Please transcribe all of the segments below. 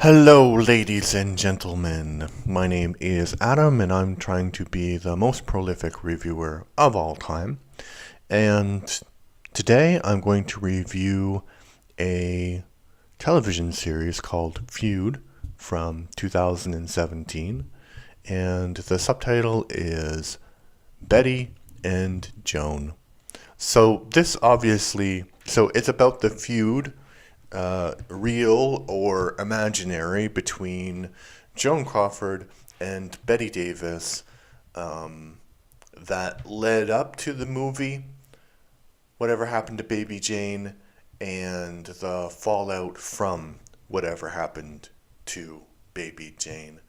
Hello, ladies and gentlemen. My name is Adam, and I'm trying to be the most prolific reviewer of all time. And today I'm going to review a television series called FEUD from 2017. And the subtitle is Betty and Joan. So it's about the feud, real or imaginary, between Joan Crawford and Betty Davis, that led up to the movie Whatever Happened to Baby Jane, and the fallout from Whatever Happened to Baby Jane.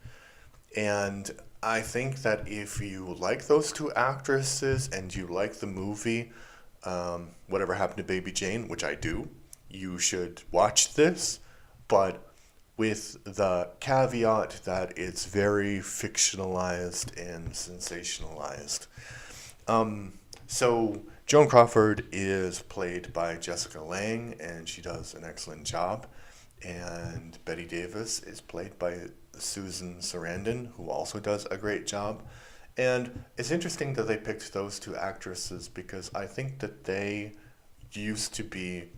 And I think that if you like those two actresses and you like the movie, Whatever Happened to Baby Jane, which I do, you should watch this, but with the caveat that it's very fictionalized and sensationalized. So Joan Crawford is played by Jessica Lange, and she does an excellent job. And Betty Davis is played by Susan Sarandon, who also does a great job. And it's interesting that they picked those two actresses because I think that they used to be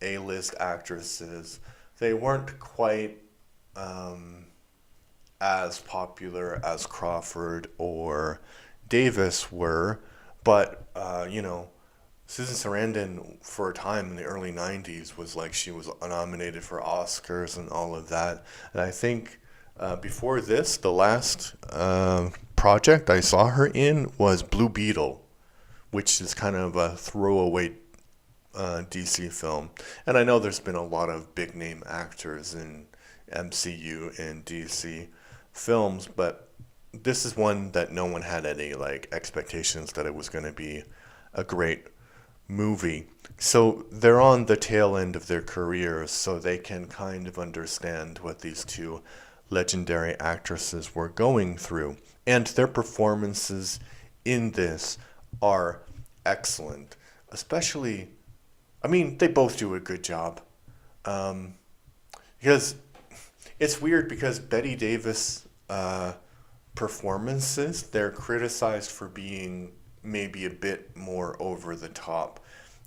A-list actresses. They weren't quite as popular as Crawford or Davis were, but Susan Sarandon, for a time in the early 90s, was like, she was nominated for Oscars and all of that. And I think before this, the last project I saw her in was Blue Beetle, which is kind of a throwaway DC film. And I know there's been a lot of big name actors in MCU and DC films, but this is one that no one had any expectations that it was going to be a great movie. So they're on the tail end of their careers, so they can kind of understand what these two legendary actresses were going through. And their performances in this are excellent. Especially, they both do a good job. Because it's weird because Betty Davis performances, they're criticized for being maybe a bit more over the top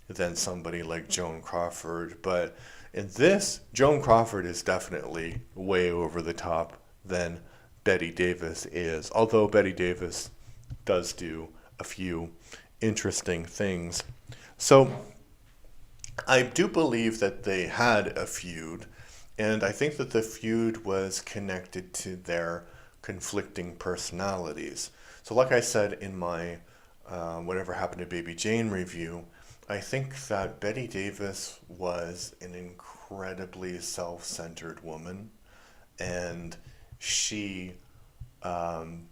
than somebody like Joan Crawford. But in this, Joan Crawford is definitely way over the top than Betty Davis is. Although Betty Davis does do a few interesting things. So I do believe that they had a feud, and I think that the feud was connected to their conflicting personalities. So like I said in my Whatever Happened to Baby Jane review, I think that Betty Davis was an incredibly self-centered woman, and she, in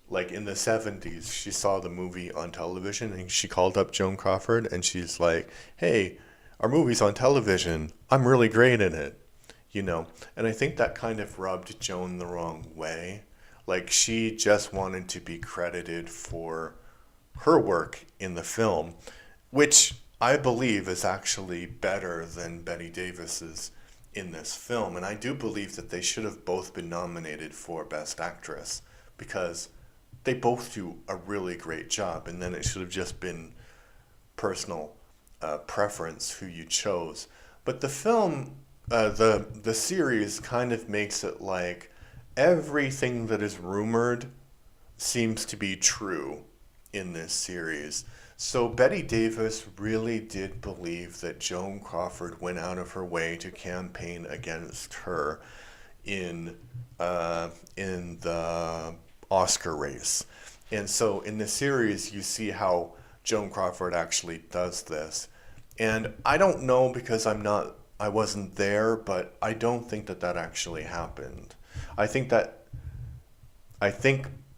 the 70s, she saw the movie on television, and she called up Joan Crawford, and she's like, hey, our movie's on television. I'm really great in it. And I think that kind of rubbed Joan the wrong way. She just wanted to be credited for her work in the film, which I believe is actually better than Betty Davis's in this film. And I do believe that they should have both been nominated for Best Actress because they both do a really great job. And then it should have just been personal preference who you chose. But the film, the series kind of makes it like everything that is rumored seems to be true in this series. So Betty Davis really did believe that Joan Crawford went out of her way to campaign against her in the Oscar race. And so in the series, you see how Joan Crawford actually does this. And I don't know because I wasn't there, but I don't think that actually happened. I think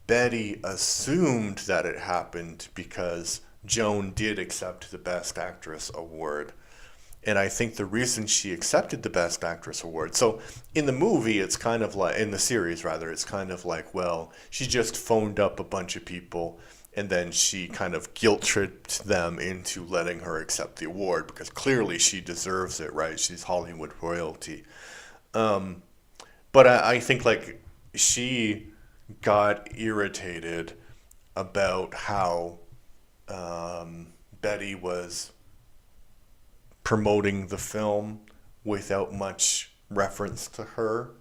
Betty assumed that it happened because Joan did accept the Best Actress award. And I think the reason she accepted the Best Actress award, so in the movie, it's kind of like, in the series rather, it's kind of like, well, she just phoned up a bunch of people and then she kind of guilt-tripped them into letting her accept the award because clearly she deserves it, right? She's Hollywood royalty. But I think like she got irritated about how Betty was promoting the film without much reference to her.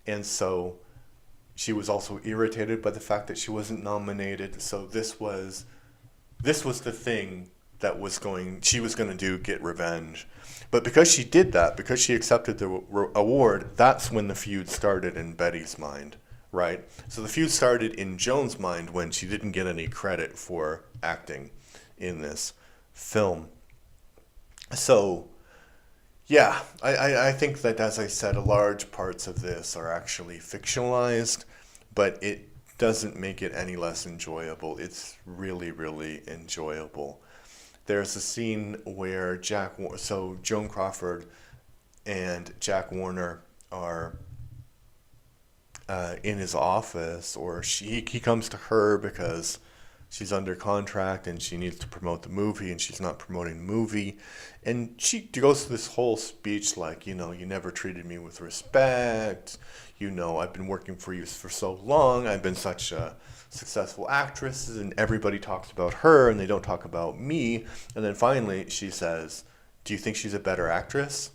And so she was also irritated by the fact that she wasn't nominated. So this was the thing that she was going to do, get revenge. But because she did that, because she accepted the award, that's when the feud started in Betty's mind, right? So the feud started in Joan's mind when she didn't get any credit for acting in this film. So yeah, I think that, as I said, large parts of this are actually fictionalized, but it doesn't make it any less enjoyable. It's really, really enjoyable. There's a scene where Joan Crawford and Jack Warner are in his office, or he comes to her because she's under contract and she needs to promote the movie and she's not promoting the movie. And she goes through this whole speech like, you never treated me with respect. I've been working for you for so long. I've been such a successful actress and everybody talks about her and they don't talk about me. And then finally she says, do you think she's a better actress?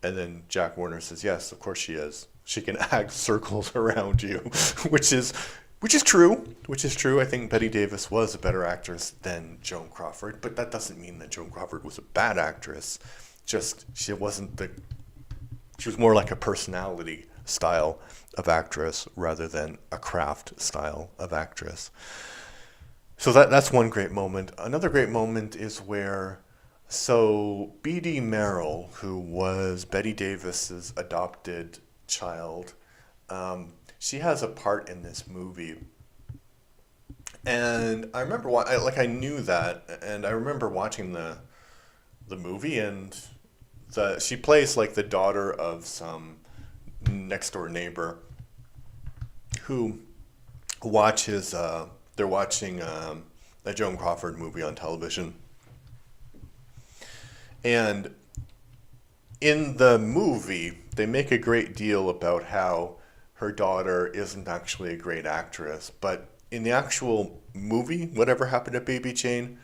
And then Jack Warner says, yes, of course she is. She can act circles around you, which is true. I think Bette Davis was a better actress than Joan Crawford, but that doesn't mean that Joan Crawford was a bad actress. Just she was more like a personality style of actress rather than a craft style of actress. So that's one great moment. Another great moment is where B.D. Merrill, who was Bette Davis's adopted child, she has a part in this movie. And I remember I knew that, and I remember watching the movie, and she plays like the daughter of some next door neighbor who they're watching a Joan Crawford movie on television. And in the movie, they make a great deal about how her daughter isn't actually a great actress, but in the actual movie, Whatever Happened to Baby Jane,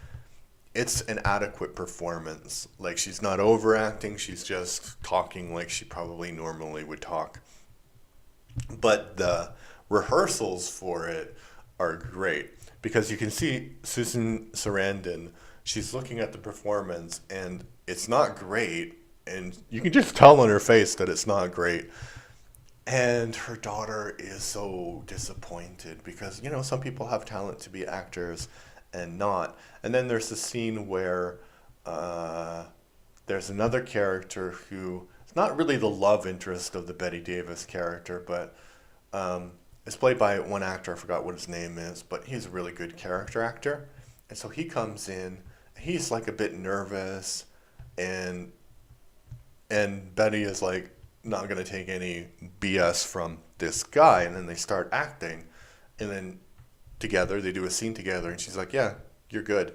it's an adequate performance. Like, she's not overacting, she's just talking like she probably normally would talk. But the rehearsals for it are great because you can see Susan Sarandon, she's looking at the performance and it's not great, and you can just tell on her face that it's not great. And her daughter is so disappointed because, some people have talent to be actors and not. And then there's a scene where there's another character who is not really the love interest of the Bette Davis character, but it's played by one actor, I forgot what his name is, but he's a really good character actor. And so he comes in, he's like a bit nervous, and Betty is like, not going to take any BS from this guy. And then they start acting, and then together they do a scene together, and she's like, yeah, you're good.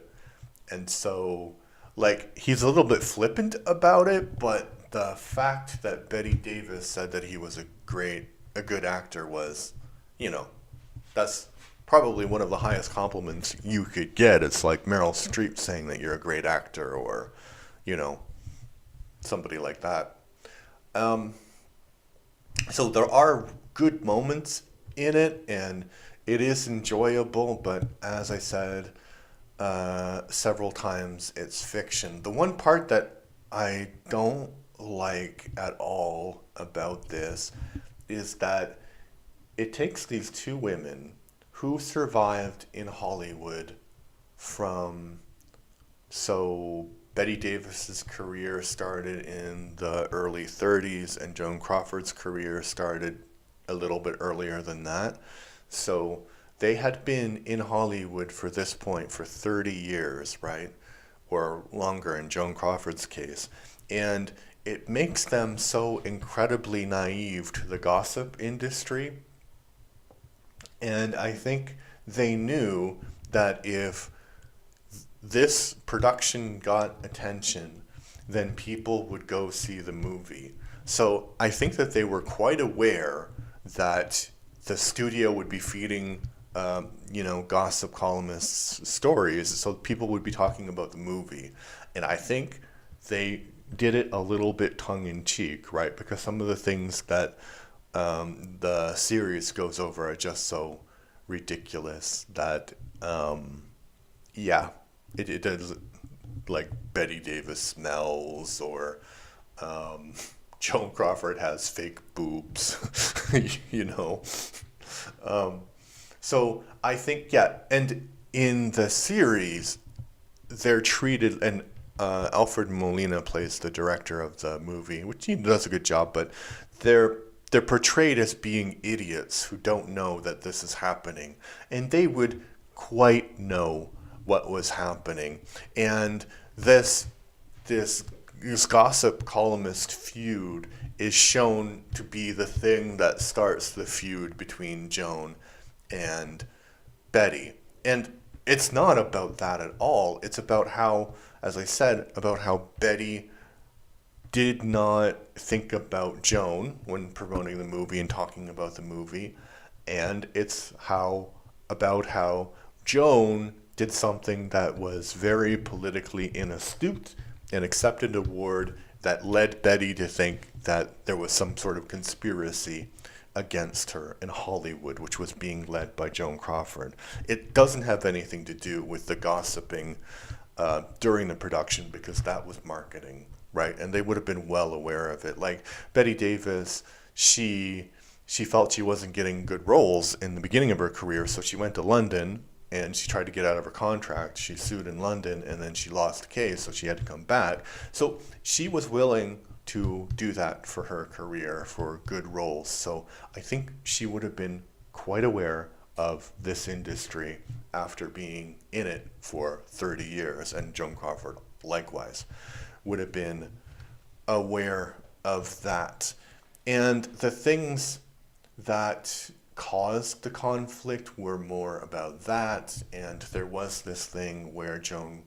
And so like he's a little bit flippant about it, but the fact that Bette Davis said that he was a good actor was, that's probably one of the highest compliments you could get. It's like Meryl Streep saying that you're a great actor, or somebody like that. So there are good moments in it, and it is enjoyable, but as I said several times, it's fiction. The one part that I don't like at all about this is that it takes these two women who survived in Hollywood from, Bette Davis's career started in the early 30s, and Joan Crawford's career started a little bit earlier than that. So they had been in Hollywood for this point for 30 years, right? Or longer in Joan Crawford's case. And it makes them so incredibly naive to the gossip industry. And I think they knew that if this production got attention, then people would go see the movie. So I think that they were quite aware that the studio would be feeding, gossip columnists stories, so people would be talking about the movie. And I think they did it a little bit tongue in cheek, right? Because some of the things that the series goes over are just so ridiculous that, yeah, it does, like Betty Davis smells, or um, Joan Crawford has fake boobs, you know. Um, so I think, yeah, and in the series, they're treated, and Alfred Molina plays the director of the movie, which he does a good job, but they're they're portrayed as being idiots who don't know that this is happening, and they would quite know what was happening. And this this this gossip columnist feud is shown to be the thing that starts the feud between Joan and Betty. And it's not about that at all. It's about how, as I said, about how Betty did not think about Joan when promoting the movie and talking about the movie. And it's how about how Joan did something that was very politically inastute and accepted an award that led Betty to think that there was some sort of conspiracy against her in Hollywood, which was being led by Joan Crawford. It doesn't have anything to do with the gossiping during the production, because that was marketing, right? And they would have been well aware of it. Like Betty Davis, she felt she wasn't getting good roles in the beginning of her career, so she went to London and she tried to get out of her contract. She sued in London, and then she lost the case, so she had to come back. So she was willing to do that for her career, for good roles. So I think she would have been quite aware of this industry after being in it for 30 years, and Joan Crawford likewise would have been aware of that. And the things that caused the conflict were more about that. And there was this thing where Joan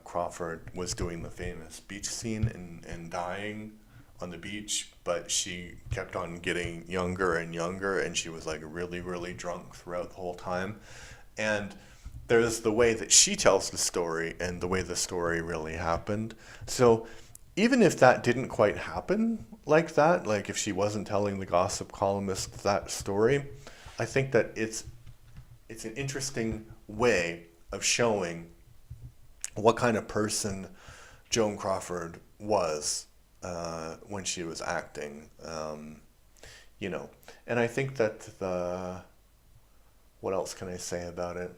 Crawford was doing the famous beach scene and dying on the beach, but she kept on getting younger and younger, and she was like really, really drunk throughout the whole time. And there's the way that she tells the story and the way the story really happened. So even if that didn't quite happen like that, like if she wasn't telling the gossip columnist that story, I think that it's an interesting way of showing what kind of person Joan Crawford was when she was acting, you know. And I think that what else can I say about it?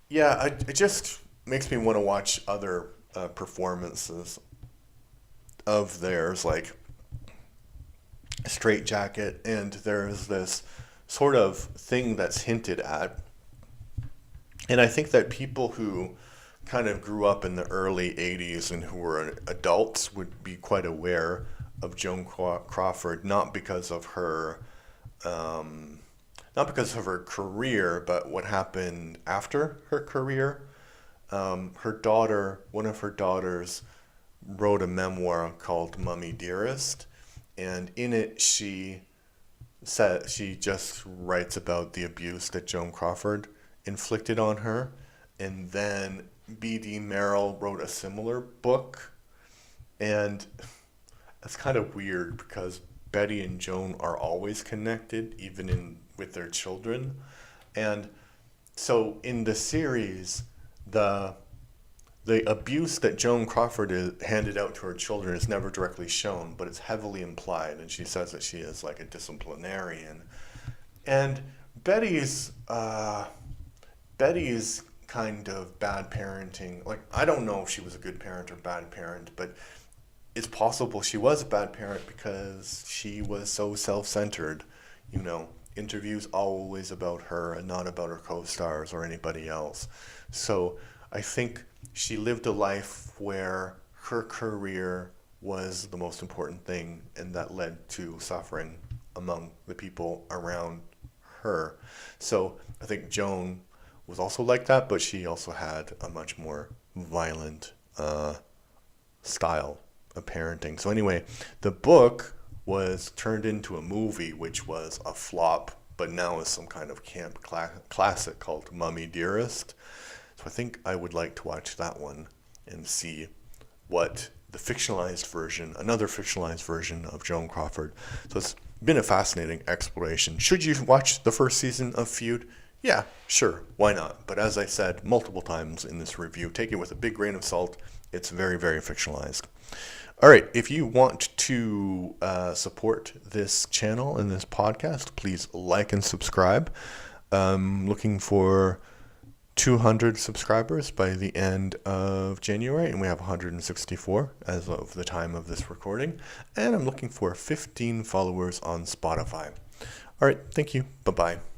Yeah, it just makes me want to watch other performances of theirs, like Straight Jacket, and there's this sort of thing that's hinted at. And I think that people who kind of grew up in the early 80s and who were adults would be quite aware of Joan Crawford, not because of her career, but what happened after her career. One of her daughters, wrote a memoir called Mummy Dearest, and in it she just writes about the abuse that Joan Crawford inflicted on her. And then B.D. Merrill wrote a similar book, and it's kind of weird because Betty and Joan are always connected, even in with their children. And so in the series, the abuse that Joan Crawford handed out to her children is never directly shown, but it's heavily implied, and she says that she is like a disciplinarian. And Betty's kind of bad parenting, like, I don't know if she was a good parent or bad parent, but it's possible she was a bad parent because she was so self-centered, you know. Interviews always about her and not about her co-stars or anybody else. So I think she lived a life where her career was the most important thing, and that led to suffering among the people around her. So I think Joan was also like that, but she also had a much more violent style of parenting. So anyway, the book was turned into a movie, which was a flop, but now is some kind of camp classic called Mummy Dearest. So I think I would like to watch that one and see what the fictionalized version, another fictionalized version of Joan Crawford. So it's been a fascinating exploration. Should you watch the first season of FEUD? Yeah, sure, why not? But as I said multiple times in this review, take it with a big grain of salt. It's very, very fictionalized. All right, if you want to support this channel and this podcast, please like and subscribe. Looking for 200 subscribers by the end of January, and we have 164 as of the time of this recording. And I'm looking for 15 followers on Spotify. All right, thank you. Bye-bye.